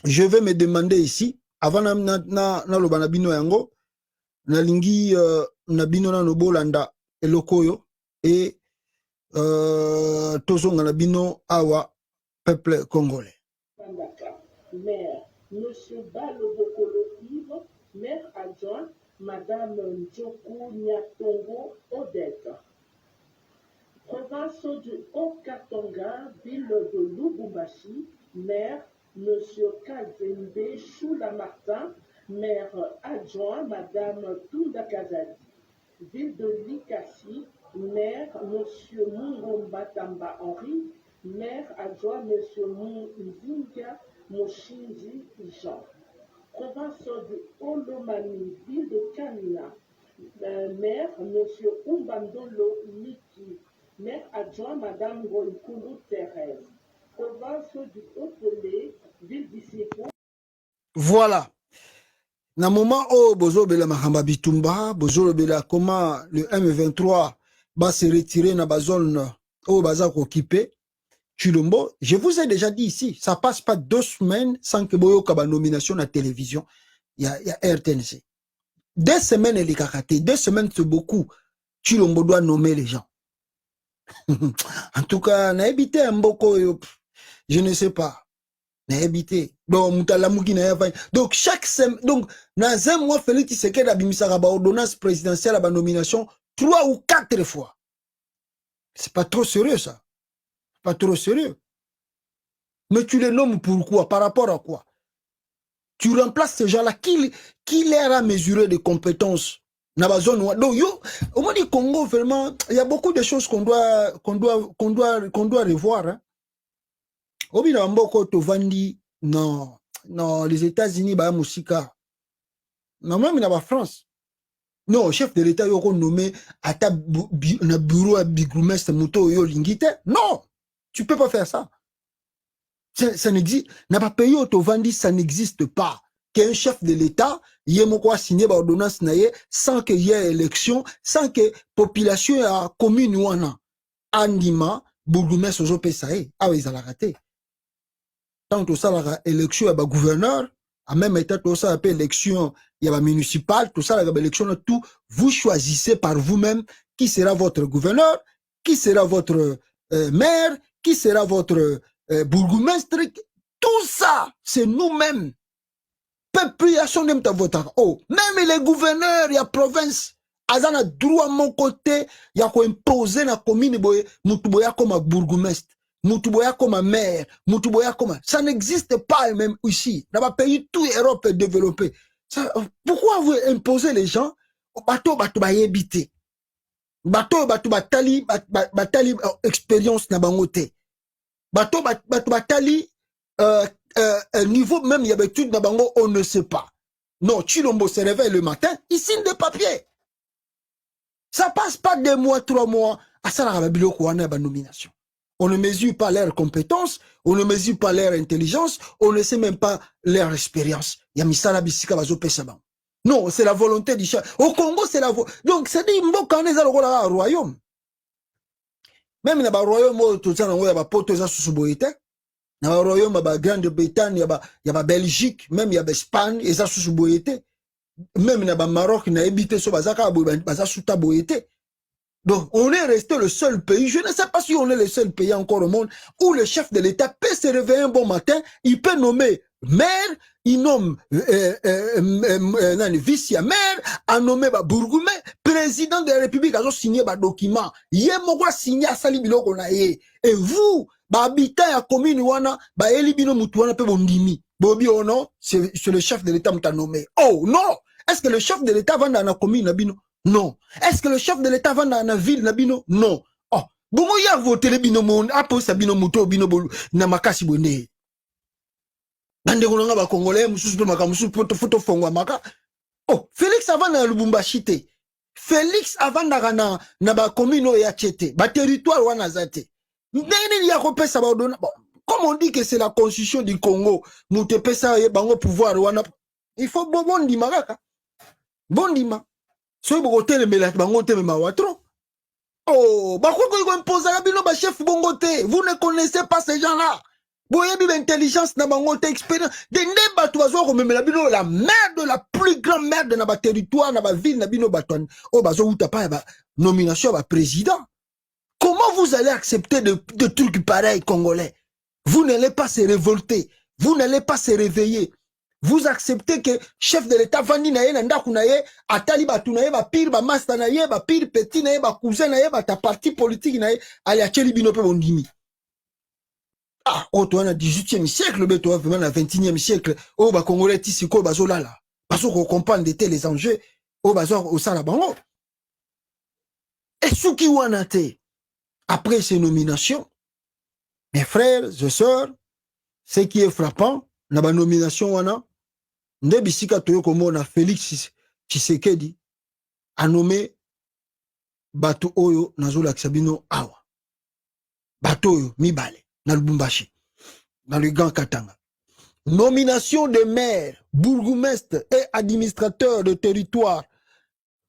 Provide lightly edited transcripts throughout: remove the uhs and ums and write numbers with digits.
je vais me demander ici, avant na loba na bino yango, na lingi na bino na nobolanda elokoyo, et tozonga na bino awa peuple congolais. Maire, Monsieur Balobokolo Yves, maire adjoint, Madame Ndjoku Nyatongo Odette. Province du Haut-Katanga, ville de Lubumbashi, maire, Monsieur Kazembe Choula-Martin, maire adjoint, Madame Tunda Kazadi. Ville de Likasi, maire, Monsieur Mungomba Tamba Henri, maire adjoint, Monsieur Munzinga Moshinji Jean. Province de Olomani, ville de Kamina, maire, Monsieur Umbandolo Niki, maire adjoint, Madame Goïkoulou Thérèse. Province du Haut-Pelé, ville d'Isseko. Voilà. Na moment où bozo bela mahamba bitumba, bozo bela comment le M23 va se retirer na bazone où baza occupé. Chilombo, je vous ai déjà dit ici, ça passe pas 2 semaines sans que Boyo Kaba nomination à la télévision. Il y a RTNC. 2 semaines, elle est caraté. 2 semaines, c'est beaucoup. Chilombo doit nommer les gens. En tout cas, n'a habité un boko, je ne sais pas. N'a habité. Donc, chaque semaine, donc, dans un mois, Félix Tshisekedi a bimisa ba ordonnance présidentielle à la nomination 3 ou 4 fois. C'est pas trop sérieux, ça. Pas trop sérieux. Mais tu les nommes pourquoi? Par rapport à quoi? Tu remplaces ces gens-là. Qui leur a mesuré des compétences? Donc, au moins du Congo, vraiment, il y a beaucoup de choses qu'on doit revoir. Hein. Au bout d'un moment, non, les États-Unis, bah, Moussika. Non, même dans la France. Non, chef de l'État, il a nommé à ta bureau à Bigoumest, Mouto, Lingite. Non, tu peux pas faire ça. Ça n'existe. N'a pas payé Autovandi, ça n'existe pas. Qu'un chef de l'État, il y ait signé l'ordonnance sans qu'il y ait élection, sans que la population a commune ou en Andima, Bougoumès, Ojo Pesae. Ah oui, ils ont raté. Tant que ça, l'élection, il y a gouverneur, en même état, tout ça, il y a élection, il y a municipal, tout ça, il y a élection, tout. Vous choisissez par vous-même qui sera votre gouverneur, qui sera votre maire, qui sera votre bourgmestre, tout ça, c'est nous-mêmes. Peuple, il y a son même vote. Oh, même les gouverneurs, il y a province, ils ont droit à mon côté, il y a quoi imposer la commune, Moutouboya comme bourgmestre, Moutouboya comme maire, Moutouboya comme. Ça n'existe pas même ici. Dans un pays, tout Europe est développé. Pourquoi vous imposez les gens? Bateau, habité. Bateau, batali, expérience na bangote. Bateau, batali, niveau même, il y avait tout dans bango, on ne sait pas. Non, Chilombo se réveille le matin, il signe des papiers. Ça passe pas 2 mois, 3 mois, à ça la nomination. On ne mesure pas leur compétence, on ne mesure pas leur intelligence, on ne sait même pas leur expérience. Yamisala bisika bazo pesaban. Non, c'est la volonté du chef. Au Congo, c'est la volonté. Donc, c'est dit, mboka neza lokola royaume. Même dans le royaume, tout ça, il y a poto za susuboyete. Dans le royaume, il y a Grande-Bretagne, il y a Belgique, même il y a Espagne, et ça susuboyete. Même dans le Maroc, il y a habité sur bazaka, baza sutaboyete. Donc, on est resté le seul pays, je ne sais pas si on est le seul pays encore au monde, où le chef de l'État peut se réveiller un bon matin, il peut nommer maire, il nomme vice-maire, a nommé bourgmestre, président de la République, a signé un document, il y a signé à Salibilo qu'on a et vous, habitant à commune wana, elibino mutuana pe bondimi, bobi oh non, c'est le chef de l'État m'a nommé. Oh non, est-ce que le chef de l'État va dans la commune nabino? Non. Est-ce que le chef de l'État va dans la ville nabino? Non. Oh, bon y a voté le bino mon apo sabino muto bino bolu na makasi bonne. Bande konanga ba congolais mususu pe makamusu photo fongwa maka. Oh, Félix avant na Lubumbashi te. Félix avant na ba commune ya Tchete, ba territoire wana zate. Ndenge ya kopesa ba ordonnance. Bon, comme on dit que c'est la constitution du Congo, muté pesa bango pouvoir wana. Il faut bon ndima kaka. Bon ndima. Soy bogote le melat bango te ma watro. Oh, bakoko ko imposer bino ba chef bongote. Vous ne connaissez pas ces gens-là. boyebi l'intelligence na bango te expérience de nde bato bazwa komemela bino la merde, la plus grande merde na ba territoire na ba ville na bino bato o bazo uta pa ba nomination ba président. Comment vous allez accepter de trucs pareils congolais? Vous n'allez pas se révolter, vous n'allez pas se réveiller. Vous acceptez que chef de l'État vandi na ye na ndaku na ye atali batu na ye ba pire ba master na ye ba pire petit na ye ba cousin na ye ba ta parti politique na ye ali acheli bino pe bondimi. Ah, on est dans 18e siècle, mais toi, vraiment, dans 21e siècle, oh, bah, Congolais, tisi, ko, bah, zolala. Parce qu'on comprend les enjeux, oh, bah, au Salabango. Et ce qui wanate, après ces nominations, mes frères et sœurs, ce qui est frappant, dans la nomination, wana, Ndebisika Toyo Komona, Félix Tshisekedi, a nommé Bato Oyo, Nazola Ksabino Awa. Bato Oyo, Mibale. Dans le Lubumbashi, dans le Grand Katanga. Nomination de maire, bourgmestre et administrateur de territoire,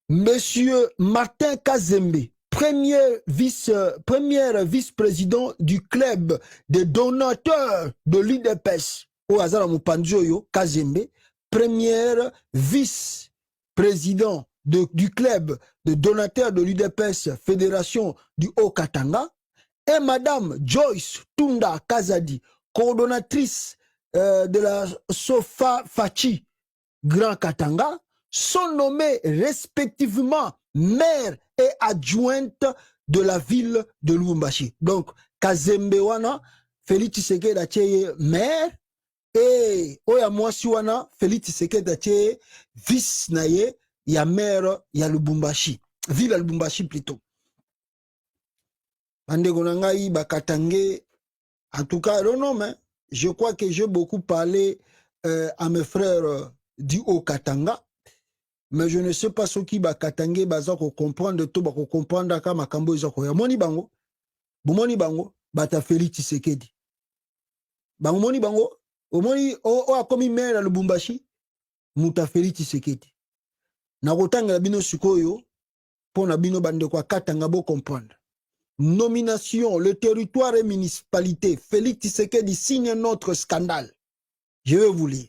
Monsieur Martin Kazembe, premier vice-président du club des donateurs de l'UDPS, au hasard Moupanjoyo, Kazembe, premier vice-président du club de donateurs de l'UDPS, Fédération du Haut-Katanga, et Madame Joyce Tunda Kazadi, coordonnatrice de la Sofa Fachi Grand Katanga, sont nommés respectivement maire et adjointe de la ville de Lubumbashi. Donc, Kazembe wana, Félix Tshisekedi Acheye maire, et Oya Mwasi wana, Félix Tshisekedi Acheye vice naye, ya maire ya Lubumbashi, ville ya Lubumbashi plutôt. Bandegonangaï, Bakatangé, en tout cas, non, non, mais je crois que j'ai beaucoup parlé à mes frères du Haut-Katanga, mais je ne sais pas ce qui Bakatangé, Bazako comprendre tout, Bako comprendre ka makambo izako. Ya moni bango, bomoni bango, bata Félix Tshisekedi. Bango moni bango, omoni, o a komi maire à Lubumbashi, muta Félix Tshisekedi. Na kotanga bino sikoyo, pona bino bande kwa Katanga bo comprendre. Nomination, le territoire et municipalité. Félix Tshisekedi signe un autre scandale. Je vais vous lire.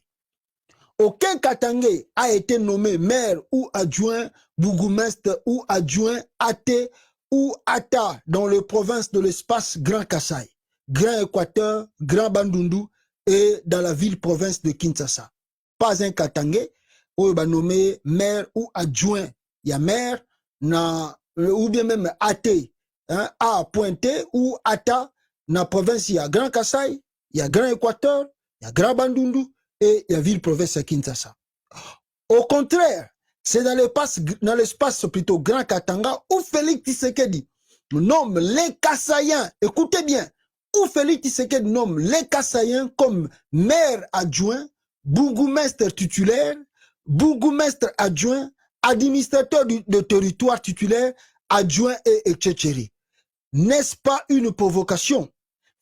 Aucun Katangé a été nommé maire ou adjoint, bourgmestre ou adjoint, athée ou ata dans les provinces de l'espace Grand Kassai, Grand Équateur, Grand Bandundu et dans la ville-province de Kinshasa. Pas un Katangé où il va nommé maire ou adjoint. Il y a maire, ou bien même athée. Hein, a pointé ou ata na province il y a Grand Kassai, il y a Grand Équateur, il y a Grand Bandundu et il y a ville province Kinshasa. Au contraire, c'est dans l'espace plutôt Grand Katanga où Félix Tshisekedi nomme les Kassaïens, écoutez bien, où Félix Tshisekedi nomme les Kassaïens comme maire adjoint, bourgmestre titulaire, bourgmestre adjoint, administrateur de territoire titulaire, adjoint et etc. N'est-ce pas une provocation?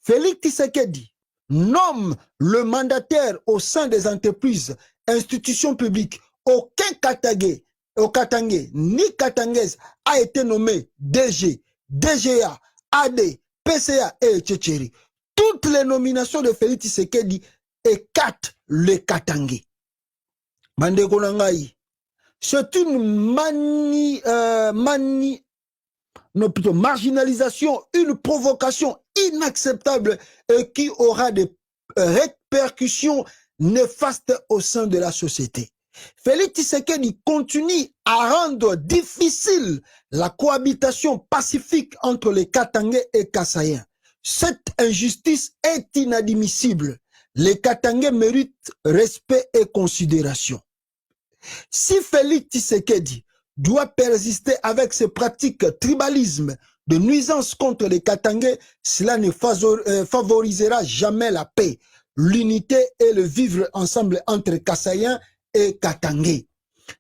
Félix Tshisekedi nomme le mandataire au sein des entreprises, institutions publiques. Aucun Katangé ni Katangaise a été nommé DG, DGA, AD, PCA et etc. Toutes les nominations de Félix Tshisekedi écartent le Katangé. Bandeko Nangai, c'est une marginalisation, une provocation inacceptable et qui aura des répercussions néfastes au sein de la société. Félix Tshisekedi continue à rendre difficile la cohabitation pacifique entre les Katangais et Kassaïens. Cette injustice est inadmissible. Les Katangais méritent respect et considération. Si Félix Tshisekedi doit persister avec ses pratiques tribalisme de nuisance contre les Katangais, cela ne favorisera jamais la paix, l'unité et le vivre ensemble entre Kassaïens et Katangais.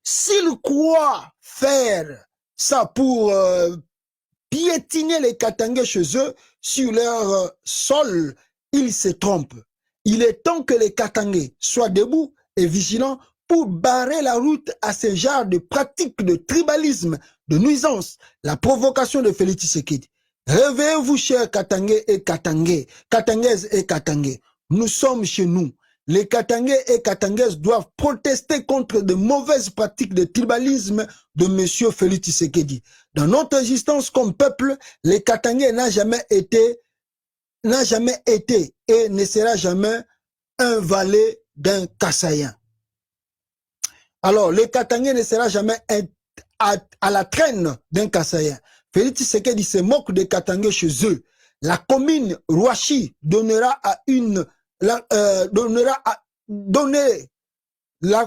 S'il croit faire ça pour piétiner les Katangais chez eux, sur leur sol, il se trompe. Il est temps que les Katangais soient debout et vigilants pour barrer la route à ce genre de pratiques de tribalisme, de nuisance, la provocation de Félix Tshisekedi. Réveillez-vous, chers Katangais et Katangais, Katangaises et Katangais. nous sommes chez nous. Les Katangais et Katangaises doivent protester contre de mauvaises pratiques de tribalisme de M. Félix Tshisekedi. Dans notre existence comme peuple, les Katangais n'ont jamais été et ne sera jamais un valet d'un Kassaïen. Alors, les Katangais ne sera jamais à la traîne d'un Kassaïen. Félix Tshisekedi se moque des Katangais chez eux. La commune Rouachi donnera à une la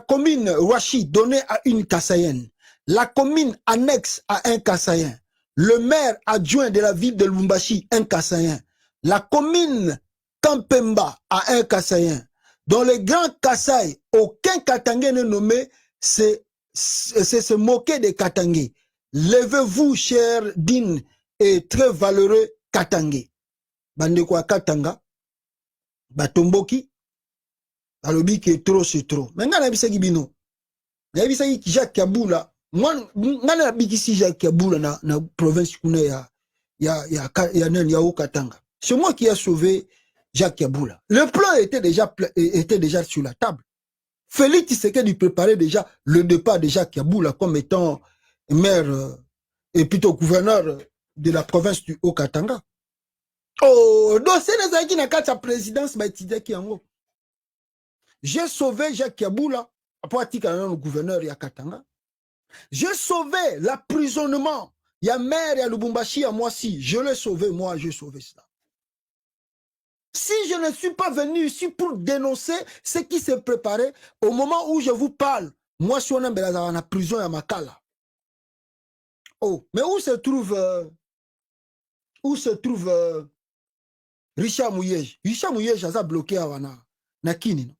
commune Rouachi donnée à une Kassaïenne. La commune annexe à un Kassaïen. Le maire adjoint de la ville de Lubumbashi, un Kassaïen. La commune Kampemba à un Kassaïen. Dans les grands Kasaï, aucun Katangais n'est nommé, c'est se moquer des Katangais. Levez-vous, cher digne et très valeureux Katangais. Bandekwa Katanga, Batomboki, alobi qui est trop, c'est trop. Mais nga na bisaki bino. Na bisaki Jacques Kabula. Moi, nga na bikisi Jacques Kabula na province kuna ya Katanga. C'est moi qui ai sauvé Jacques Kabula. Le plan était déjà sur la table. Félix Tshisekedi préparait déjà le départ de Jacques Kabula comme étant maire et plutôt gouverneur de la province du Haut-Katanga. Oh, donc c'est les qui n'a qu'à sa présidence, j'ai sauvé Jacques Kabula, après le gouverneur de Katanga. J'ai sauvé l'emprisonnement. Il y a maire, il y a Lubumbashi, il y a moi aussi. Je l'ai sauvé, moi, j'ai sauvé cela. Si je ne suis pas venu ici pour dénoncer ce qui s'est préparé, au moment où je vous parle, moi, je suis en prison à Makala. Oh, mais où se trouve Richard Mouyej? Richard Mouyej a bloqué à Nakini.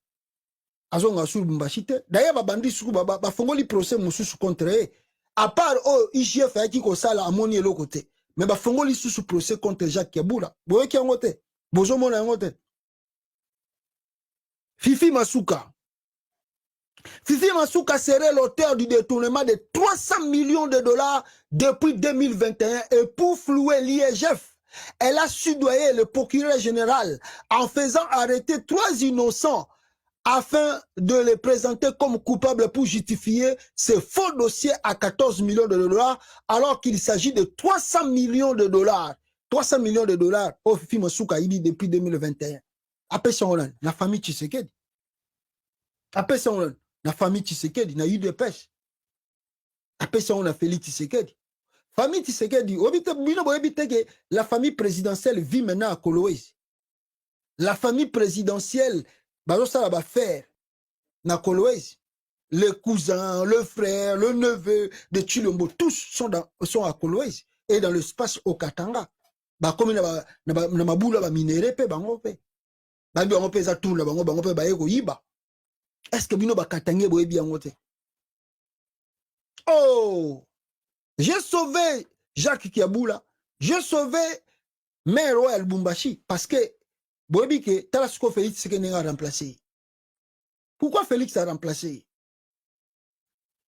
Azonga sur Bumbashite. D'ailleurs, babandi sou ba fongoli procès mususu contre eux. À part IGF qui ko sala amoni l'autre côté. Mais ba fongoli sous procès contre Jacques Kabula. Boye ki ngote. Bozo mona ngote. Fifi Masuka. Fifi Masuka serait l'auteur du détournement de 300 millions de dollars depuis 2021 et pour flouer l'IGF, elle a soudoyé le procureur général en faisant arrêter 3 innocents afin de les présenter comme coupables pour justifier ce faux dossier à 14 millions de dollars alors qu'il s'agit de 300 millions de dollars. 300 millions de dollars au Fifi Masuka Ibi depuis 2021. Après ça, la famille Tshisekedi. Après ça, la famille Tshisekedi n'a eu de pêche. Après ça, on a Félix Tshisekedi. Famille Tshisekedi, la famille présidentielle vit maintenant à Kolwezi. La famille présidentielle, ça va faire na Kolwezi. Les cousins, le frère, le neveu de Chilombo, tous sont à Kolwezi et dans l'espace au Katanga. Comme na mabula ba minéré pe bango pe. Ba bango pe za tout la bango pe ba eko yiba. Est-ce que bino ba Katangé boye bien ngote? Oh! J'ai sauvé Jacques Kabula. J'ai sauvé Maire Royal Lubumbashi parce que boyebi ke Talasko Félix Tshisekedi a remplacé. Pourquoi Félix a remplacé?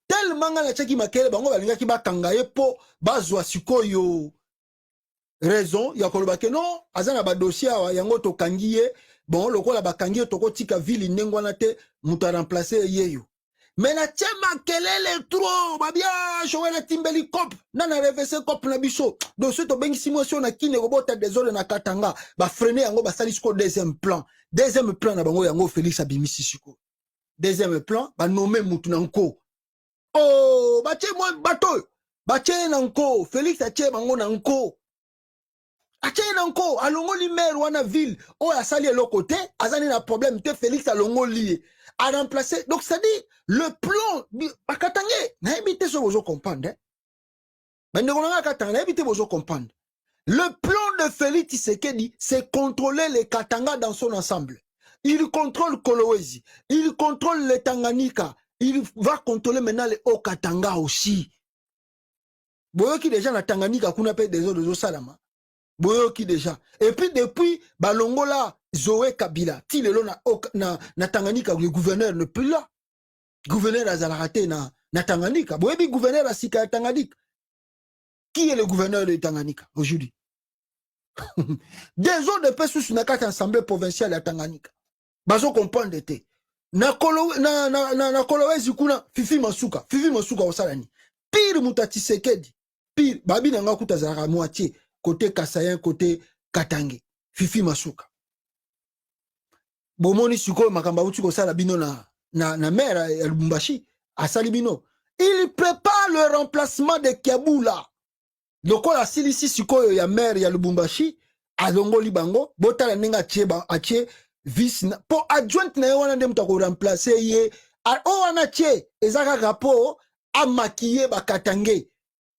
Tellement la tchaki makele bango balinga ki ba kangaye po bazwa sikoyo raison ya koloba ke non azana ba dossier yango to kangiye bon lokola ba kangiye to ko tika ville ndengwana te muta remplacer yeyo. Mais na tchema kelele trop babia showela timbeli cop nana reverser cop na biso donc ce to bengi simulation na kine robota désolé na Katanga ba freiner yango ba salisko deuxième plan na bango yango Félix abimisi siko deuxième plan ba nommer mutu nanko oh ba tche moi bato ba tche nanko Félix a tche bango nanko a tche nanko alongoli maire wana ville o a sali l'autre côté azani na problème te Félix alongoli a remplacé. Donc, ça dit, le plan, à Katangé, n'a évité ce que vous comprenez. Mais nous avons Katangé, évité ce que vous comprenez. Le plan de Félix Tshisekedi, c'est contrôler les Katanga dans son ensemble. Il contrôle Kolwezi, il contrôle les Tanganyika, il va contrôler maintenant les Haut-Katanga aussi. Boyoki déjà na Tanganyika, qu'on appelle des autres Salama. Boyoki déjà. Et puis depuis, Balongola, Zoé Kabila, ti lelo na Tanganyika, le gouverneur ne plus là. Gouverneur Azalaraté na Tanganyika. Boyebi gouverneur Asika Tanganyika. Qui est le gouverneur de Tanganyika aujourd'hui? Des autres de paix sous une assemblée provinciale à Tanganyika. bazo comprendre te na kolowezi kuna Fifi Masuka osalani pire muta Tshisekedi pire babi nanga kuta zara moitié côté Kasayen côté Katange Fifi Masuka bomoni sikoyo makamba uti ko sala bino na maire ya Lubumbashi asali bino il prépare le remplacement de Kiabula lokola silisi sikoyo ya maire ya Lubumbashi azongoli bango botala ninga achie vice po adjoint na wana nde mutako remplacer ye o wana che ezaka rapo a maquiller bakatange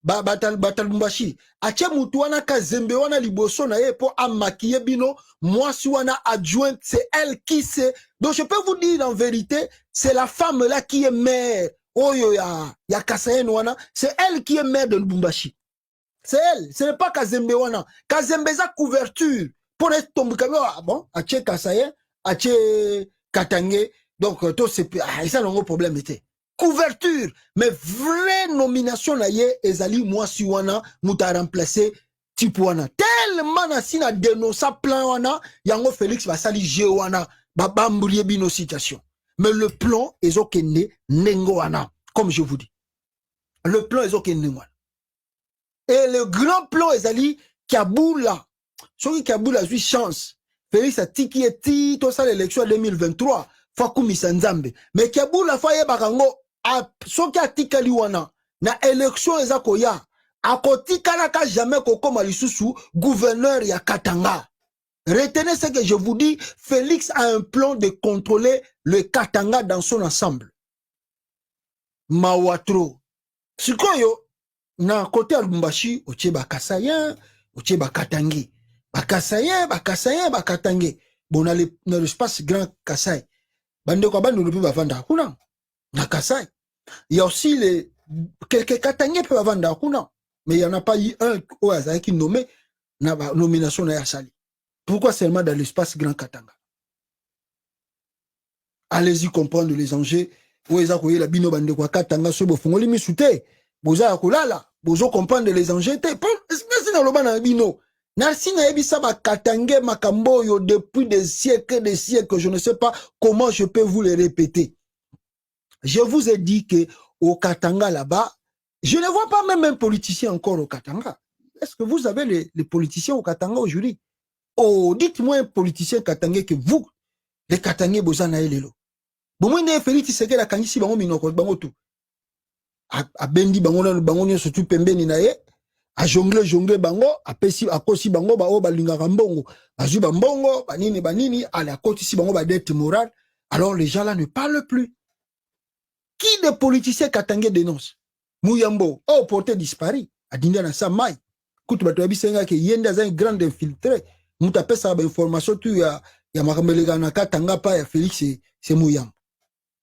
batalumbashi achie mutu wana kazembe wana liboso na ye po a maquiller bino mwasi wana adjoint c'est elle qui sait donc je peux vous dire en vérité c'est la femme là qui est mère oyo ya Kasayen wana c'est elle qui est mère de Lubumbashi c'est elle ce n'est pas Kazembe wana Kazembe za couverture pour être tombé ah bon achie Kasayen achie Katange donc tout c'est ça le problème était couverture mais vraie nomination na ye ezali mwasi wana muta remplacer type wana tellement na sina dénonça plan wana yango Félix basali je wana babamboulier bino situation mais le plan ezokende nengo wana comme je vous dis le plan ezokende wana et le grand plan ezali Kiabula soki Kiabula zui chance Félix a tiki eti to sa l'élection 2023 fa kumisa nzambe mais Kiabula fa ye bakango soki atikali wana na élection eza koya akotikala ka jamais kokoma lisusu gouverneur ya Katanga. Retenez ce que je vous dis, Félix a un plan de contrôler le Katanga dans son ensemble. Mawatro sikoyo na côté ya Lubumbashi otie Kasayen otie Katangi Kasayen Katangi bon na l'espace grand Kasai bande ko bandu pe bavanda kuna na Kasai il y a aussi les quelques Katangi pe bavanda kuna mais il y en a pas eu un au hasard qui nommé na nomination na Sali. Pourquoi seulement dans l'espace grand Katanga? Allez-y comprendre les enjeux. Où est-ce que la bino bande ko Katanga so bo fongoli misute boza kolala bozo comprendre les enjeux te espèce na loba na bino na sina ebisa ba Katange makambo yo depuis des siècles je ne sais pas comment je peux vous les répéter. Je vous ai dit que au Katanga là-bas je ne vois pas même un politicien encore au Katanga. Est-ce que vous avez les politiciens au Katanga aujourd'hui? Oh, dites-moi un politicien Katanga que vous les Katangais boza na elelo bon moi ne Félix Tshisekedi la kangisi bango minoko bango tout a bendi bango na bango nyonso tu pembeni na ye a jongle bango apesi akosi bango ba o balingaka mbongo bazui ba mbongo banini ala akotisi bango ba dette morale alors les gens là ne parlent plus. Qui des politiciens Katangais dénonce? Muyambo oh porté disparu adinda na sa mai kutu bato yabisenga ke yenda za un grand infiltré muta pesa ba information tu ya makambelega na Katanga pa ya Félix c'est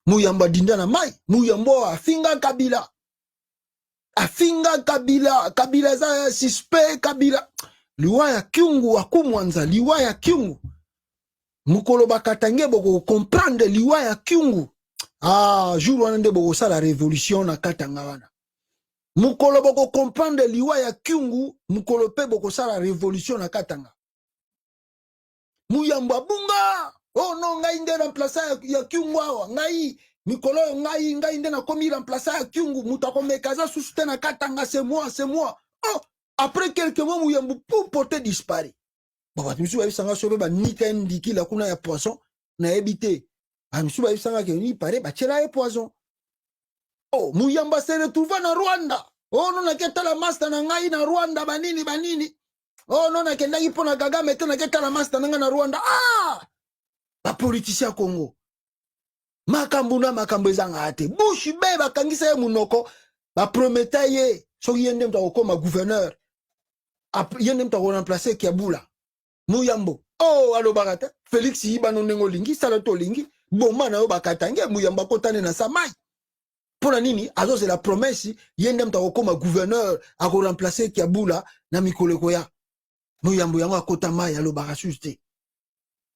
Muyambo adinda na mai Muyambo afinga Kabila za suspect Kabila liwa ya kiungu akumwanza liwa ya kiungu mukolo bakatange boko comprendre liwa ya kiungu jour wana nde boko sala révolution na Katanga wana mukolo boko comprendre liwa ya kiungu mukolo pe boko sala révolution na Katanga Muyambo abunga oh non ngai nde remplacer ya kiungu awa ngai mikolo ngai nde na komi remplacer ya kiungu mutako mekaza susute na Katanga c'est moi oh après quelques mois Muyambo pour porter disparu baba timisu ba bisanga sobe ba nika ndiki la kuna ya poisson na ebité amisu ba bisanga ke ni pare ba chela ya poisson oh Muyambo se retrouva na Rwanda oh non na keta la master na ngai na Rwanda banini oh non na kenda ipona Kagame te na keta la master na ngai na Rwanda ba politicien Congo makambo ezanga ate bushi be bakangisa ye munoko ba prometa ye so yende mta kokoma gouverneur yende mta ko remplacer Kiabula Muyambo oh alo barata Félix yibano nengo lingi sala to lingi boma na yo bakatange Muyambo kotane na samai pona nini azo c'est la promesse yende mta kokoma gouverneur a ko remplacer Kiabula na mikoleko ya Muyambo yango akota mai alo barasuste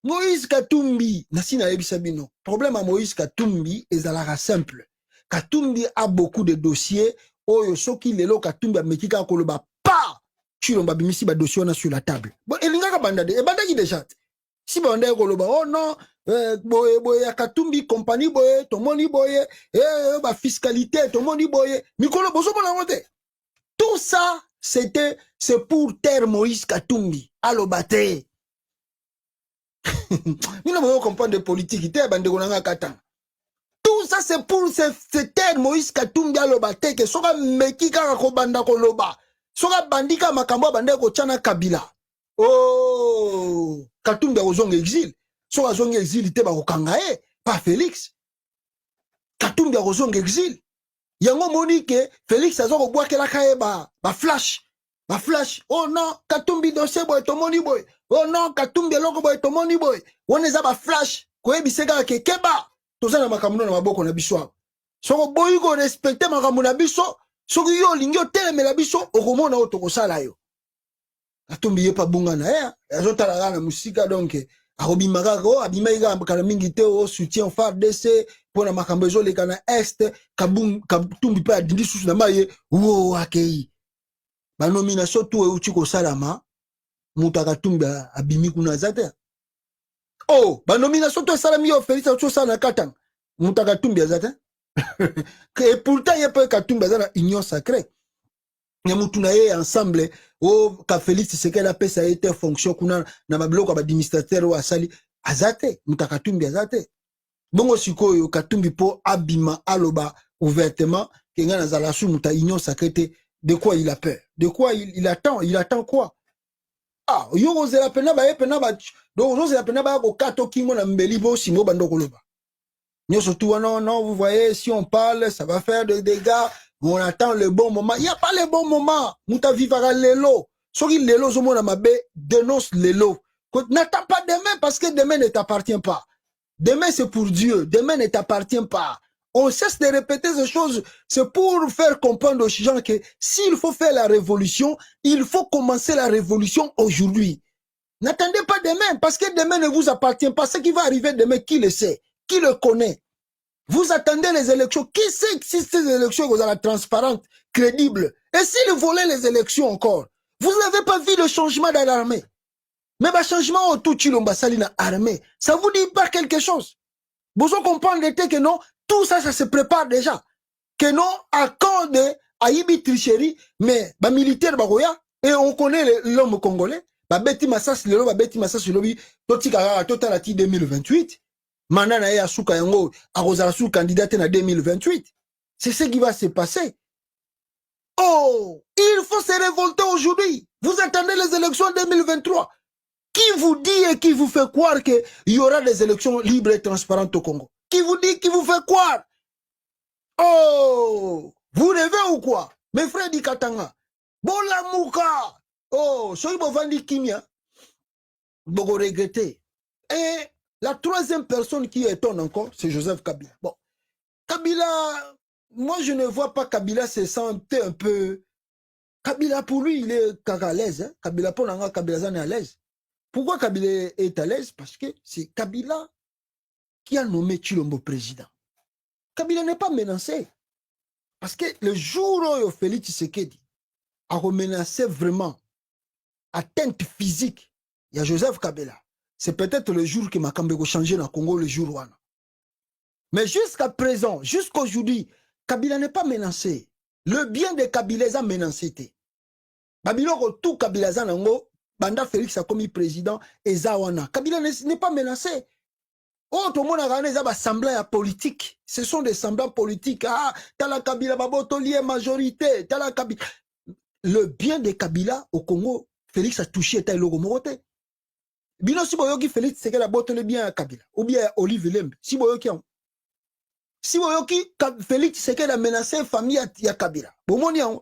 Moïse Katumbi, Nasina Ebisabino. Problème à Moïse Katumbi est à la simple. Katumbi a beaucoup de dossiers. Oyo soki lelo Katumbi a mekika koloba pa. Tu l'on babimisi ba dossier on a sur la table. Bon, elinga ka bandade. E bandaki déjà. Si bande koloba oh non boye boye ya Katumbi compagnie boye tomoni boye ba fiscalité tomoni boye mikolo bozo bona ngote. Tout ça c'est pour taire Moïse Katumbi alobate. Nous ne pouvons comprendre de politique te bande konanga katanga. Tout ça c'est pour se taire Moïse Katumbi alobate que soka meki kaka ko banda koloba. Soka bandika makambo bande ko tchana Kabila. Oh, Katumbi ozonga exil. So azonga exil te ba kokanga pas Félix. Katumbi ozonga exil. Yango monique Félix azoko bwakela kaye ba flash. Ba flash. Oh non, Katumbi dossier boy tomoni boy. Oh non, Katumbi loko boy tomoni boy. Woneza ba flash. Koye biseka ke keba. Tozana makamuna na maboko na biso. Soko boy ko respecter makamuna biso. Soko yo lingyo telemela biso okomona otokosala yo. Katumbi ye pa bunga na ya azotala na musika donc akobimaka ko abimaka kala mingi te o soutien FARDC pona makambo ezoleka na est Katumbi pa dindi susu na maye wo akei ba nomination tout euti ko salama muta Katumbi abimi kuna zate oh ba nomination tout salami yo Félix auto sana katang muta Katumbi zate et pourtant ye pa Katumbi zana union sacrée. Nyamutuna ye ensemble o ka Félix Tshisekedi a ça été fonction kuna na babloko ba administrateur wa asali azate mutakatumbi azate bongo sikoyo Katumbi po abima aloba ouvertement que ngana zala su muta union sacrée. De quoi il a peur, de quoi il attend quoi ah yo ozela pena ba pena ba donc ozela pena ba ko kato kingo na mbeli bo simo bandoko loba nyo surtout non vous voyez si on parle ça va faire des dégâts. On attend le bon moment. Il n'y a pas le bon moment. Mouta vivara lelo. Soki lelo zomona mabe dénonce lelo. N'attends pas demain parce que demain ne t'appartient pas. Demain c'est pour Dieu. Demain ne t'appartient pas. On cesse de répéter ces choses. C'est pour faire comprendre aux gens que s'il faut faire la révolution, il faut commencer la révolution aujourd'hui. N'attendez pas demain parce que demain ne vous appartient pas. Ce qui va arriver demain, qui le sait? Qui le connaît? Vous attendez les élections. Qui sait que si ces élections vous la transparentes, crédibles? Et s'ils volaient les élections encore? Vous n'avez pas vu le changement dans l'armée. Mais le changement autour de l'ambassade armée, ça vous dit pas quelque chose? Vous comprenez que non, tout ça, ça se prépare déjà. Que non, accorde à Ibi tricherie, mais les militaires, et on connaît l'homme congolais, Beti Massas, le Beti Massas, le Totika, Totalati 2028. Manana ya suka yango akozala candidat en 2028. C'est ce qui va se passer. Oh, il faut se révolter aujourd'hui. Vous attendez les élections en 2023. Qui vous dit et qui vous fait croire qu'il y aura des élections libres et transparentes au Congo? Qui vous dit, qui vous fait croire? Oh, vous rêvez ou quoi? Mes frères di Katanga. Bola Mouka. Oh, soyez bovandi kimia. Bogo regretter. Et la troisième personne qui étonne encore, c'est Joseph Kabila. Bon, Kabila, moi je ne vois pas Kabila se sentir un peu... Kabila pour lui, il est à l'aise. Hein? Kabila pour l'anga, Kabila est à l'aise. Pourquoi Kabila est à l'aise? Parce que c'est Kabila qui a nommé Tshilombo président. Kabila n'est pas menacé. Parce que le jour où Félix Tshisekedi a menacé vraiment atteinte physique, il y a Joseph Kabila. C'est peut-être le jour que Makambe va changer dans le Congo, le jour où. Mais jusqu'à présent, jusqu'aujourd'hui, Kabila n'est pas menacé. Le bien de Kabila est menacé. Babylon, tout Kabila Zanango, Banda Félix a commis président et Zawana. Kabila n'est pas menacé. Oh, tout le monde a gagné des semblants politiques. Ce sont des semblants politiques. Ah, Tala Kabila Babotoli est majorité. Tala Kabila. Le bien de Kabila au Congo, Félix a touché Taïlo Morote. Bino si boyoki Félix c'est que la botte bien à Kabila ou bien à Olive Lembe si boyoki Félix c'est que la menacé famille à Kabila bomoni oh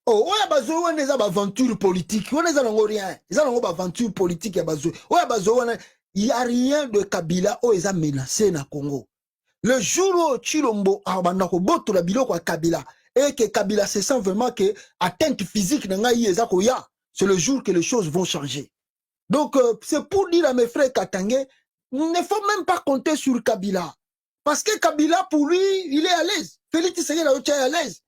oya bazo wana eza ba aventure politique wana eza nango rien eza nango ba aventure politique ya bazo oya bazo wana il y a rien de Kabila o eza menacé na Congo le jour où Tshilombo abanda ko boto la biloko ya Kabila et que Kabila se sent vraiment que atteinte physique na ngai eza ko ya c'est le jour que les choses vont changer. Donc, c'est pour dire à mes frères Katangé, il ne faut même pas compter sur Kabila. Parce que Kabila, pour lui, il est à l'aise. Félix Tshisekedi est à l'aise.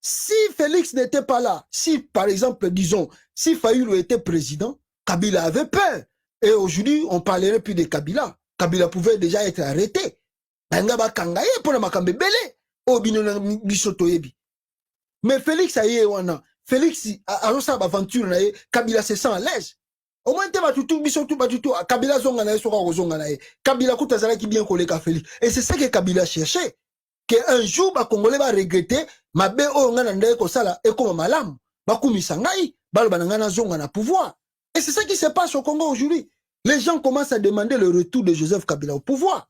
Si Félix n'était pas là, si, par exemple, disons, si Fayulu était président, Kabila avait peur. Et aujourd'hui, on parlerait plus de Kabila. Kabila pouvait déjà être arrêté. Banga ba kangaye pour la makambe belé. Oh, bino na bisoto yebi. Mais Félix aye wana. Félix, a sa aventure na ye, Kabila se sent à l'aise. Au moins, te batutu, bisotu, batutu, Kabila zonga na ye, soka zonga na ye. Kabila koutazala qui bien collé ka Félix. Et c'est ça que Kabila cherchait. Qu'un jour, ba Congolais va regretter, ma be o nga na ndeye ko sala, et comme malam, ba kumisa ngai, ba bananga na zonga na pouvoir. Et c'est ça qui se passe au Congo aujourd'hui. Les gens commencent à demander le retour de Joseph Kabila au pouvoir.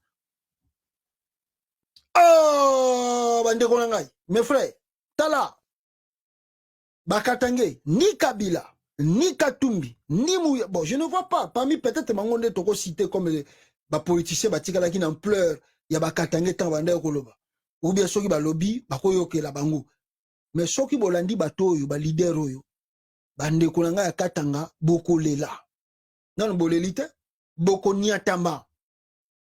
Oh, bande konangai, mes frères, tala, Bakatange, ni Kabila, ni Katumbi, ni Mouya. Bon, je ne vois pas. Parmi peut-être Mangonde Toko cité comme les politiciens batikala qui n'en pleurent, il y a Bakatange Tambanda Koloba. Ou bien ceux qui lobby, Bakoyo ke la bango. Mais ceux qui bolandi batoyo, ba leader oyo, bande konanga ya Katanga, boko lela. Non, bolelite, boko niatama.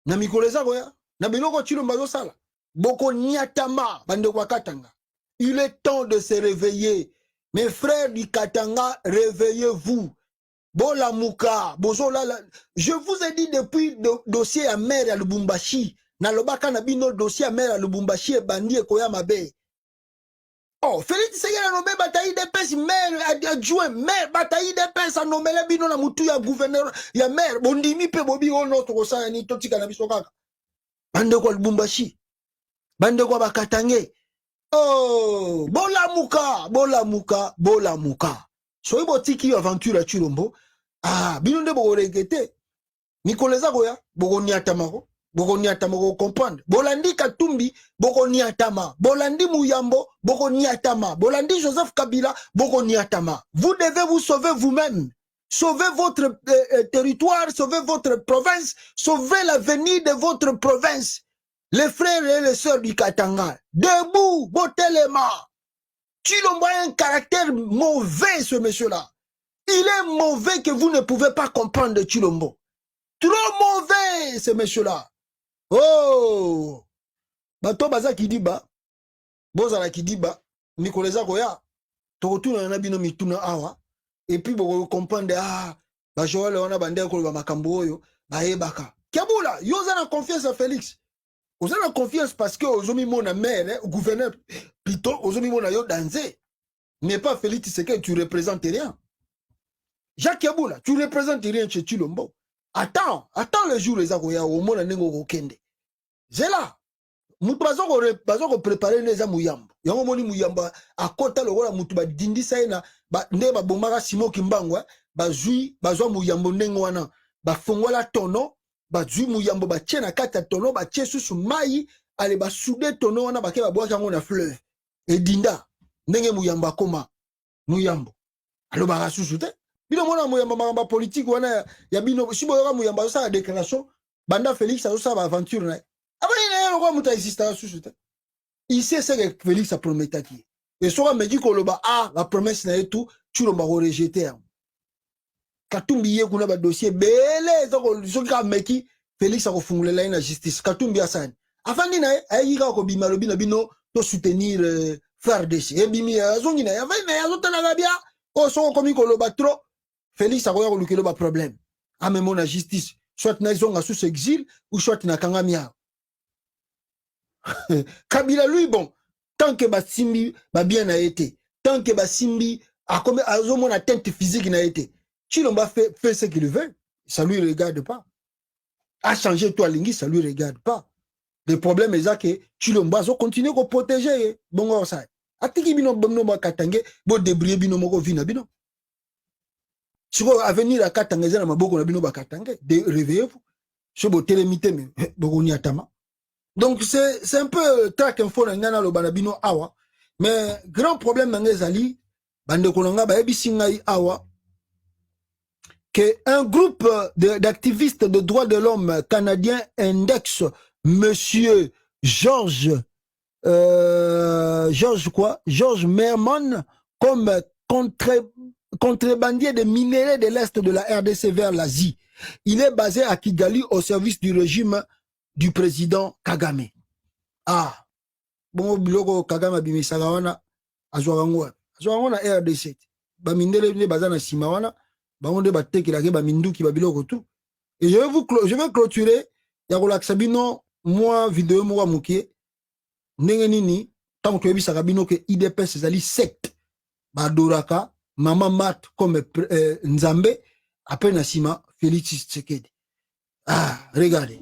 Na mikoleza goya, na biloko chilo mbazo sala. Boko niatama, bande kwa Katanga. Il est temps de se réveiller. Mes frères du Katanga, réveillez-vous. Bola Mouka, je vous ai dit depuis le dossier à mer à Lubumbashi, na lobaka na bino dossier à mer à Lubumbashi et bandi et Koyama Bay. Oh, Félix Tshisekedi nommé bataille des pes maire adjoint maire bataille des pes a nommé le bino na mutu ya gouverneur ya maire bondimi pe bobi ono to kosa ni totika na biso kaka. Bande kwa Lubumbashi. Bande kwa Bakatange. Oh, bola muka. So ibo tiki aventure à Chilombo. Ah, binonde bogo regete. Nikoleza goya, bogo niatamako. Bogo niatamako comprendre. Bolandi Katumbi, bogo niatama. Bolandi Mouyambo, bogo niatama. Bolandi Joseph Kabila, bogo niatama. Vous devez vous sauver vous-même. Sauvez votre territoire, sauvez votre province, sauvez l'avenir de votre province. Les frères et les sœurs du Katanga, debout, Botelema. Chilombo a un caractère mauvais, ce monsieur-là. Il est mauvais que vous ne pouvez pas comprendre de Chilombo. Trop mauvais, ce monsieur-là. Oh! Bato baza kidiba, bozala kidiba, Nikoleza Goya, tokotuna na bino mituna awa, et puis vous comprendre, ah, Joël wana bande ko ba makambo oyo, ba yebaka. Kabula, yoza na confiance à Félix. Vous avez la confiance parce que vous avez mis mon mère, au gouverneur, plutôt, vous avez mis mon ayo danser. Mais pas Félix Tshisekedi, tu représentes rien. Jacques Yaboula, tu représentes rien chez Chilombo. Attends le jour les agoya, au monde n'engo kende. C'est là. Mutu bazo préparer les Mouyambo. Yango moni Mouyamba, à kota le wala mutu ba dindi saina, ba ne ba bombara Simo Kimbangwa, ba zui, bazo Mouyambo nengo wana, ba fongola tono, ba zui Mouyambo ba tchena kata tono, ba tche susu mai, ale ba soude tono wana ba ke ba boa kango na fleuve. Et dinda, nenge Mouyamba koma, Mouyambo. Alo ba rasusu te. Bino mona Mouyamba maramba politique wana, ya bino, si boyoka Mouyamba sa la déclaration, banda Félix a sa ba aventure na. Après, il sait ce que Félix a promis. Et ça me dit que la promesse n'a tout, tu l'as rejeté. Katumbi y a un dossier, belé, Félix a refondé la justice. Katumbi a ça. Afin d'y aller, il y a un bimalobi, bino, to soutenir frère déchet. Et bimi, azongina, y a un bien, oh, son comme il trop. Félix a un problème. A même la justice. Soit na zonga sous exil, ou soit na kangamia. Kabila lui bon tant que Basimbi ba bien a été tant que Basimbi a comme azomon atteinte physique n'a été Chilomba fait ce qu'il veut ça lui regarde pas a changé toi lingi ça lui regarde pas le problème est que Chilomba zo continue ko protéger bongo ça atiki bino bonno ba Katange bo débrouiller bino moko vina bino siko avenir à Katange na maboko na bino ba Katange de réveillez-vous so bo télémité mais boko ni atama. Donc c'est un peu track info na lo banabino awa mais grand problème ngezali bande kolonga ba ebisingai awa que un groupe d'activistes de droits de l'homme canadiens indexe monsieur Georges Merman comme contrebandier de minerais de l'Est de la RDC vers l'Asie. Il est basé à Kigali au service du régime du président Kagame. Ah, bon, biloko Kagame bimisaka wana azwa wango na RDC. Ba mindele ne bazana sima wana bango ba tekelaka ba minduki ba biloko tout. Et je vais clôturer ya kolakisa bino moi vidéo mo wa mukie ndenge nini tant que yebisaka bino ke IDPS ezali secte badoraka Mama Mat comme Nzambe après Nasima Félix Tshisekedi. Ah, regardez.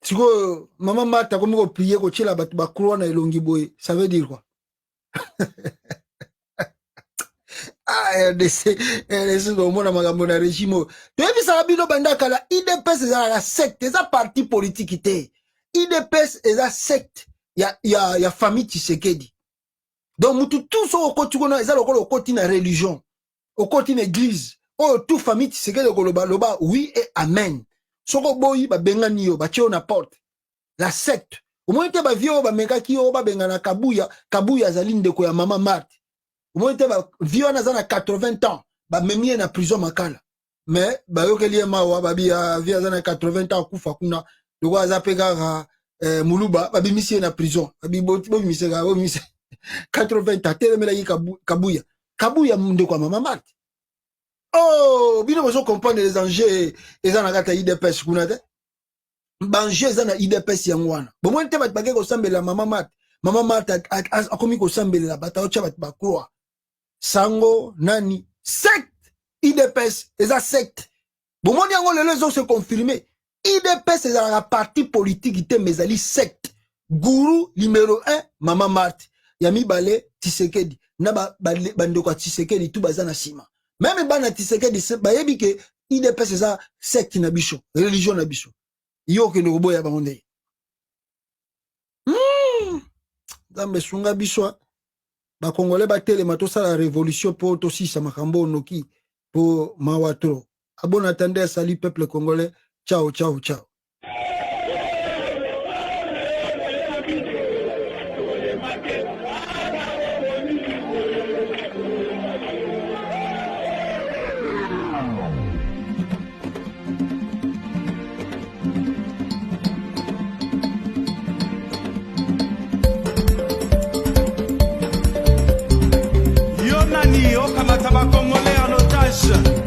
Siko Mama Mata comme ko prier ko tshela batu ba croix na elongi boye, ça veut dire quoi? Ah, RDC do mona magambo na régime. To yebisa bino banda kala IDPS eza la secte, eza parti politique te. IDPS eza secte ya famille Tshisekedi. Donc mutu tout so okoti kona eza lokolo okoti na religion, okoti na église. Oh tout famille Tshisekedi ko loba oui et amen. Soko boyi ba bengani yo ba tio na porte. La secte. Au moins te ba vio ba mekaki yo ba bengana kabuya azali ndeko ya Mama Mat. Au moins te ba vio na zana 80 ans ba memie na prison makala. Mais ba yokeli mawa ba bia vio zana 80 ans kufa kuna loko azapeka muluba ba bimisi na prison. Ba bimise ga bimise 80 ans telemela yi kabuya ndeko ya Mama Mat. Oh, bino bozo comprendre les enjeux eza na kata IDPS kuna te. Banje eza na IDPS yangwana. Bon moi te bat bagé ko sambela Mama Mat akomi ko sambela bata ocha bat bakroa. Sango nani secte IDPS eza secte. Bon moi yango lelo zo se confirmer. IDPS eza la parti politique te mezali secte. Guru numéro 1 Mama Mat. Yami bale Tshisekedi. Na bande ko Tshisekedi tout bazana sima. Même bana Tshisekedi bayebi ke IDPS eza secte na biso, religion na biso. Yo ke ndoko ya bangonde. Zambe sunga biso ba congolais ba telema to sala révolution pour to sisa makambo noki pour mawatro. A bon attendeur, salut peuple congolais. Ciao ciao ciao. Congolais en otage.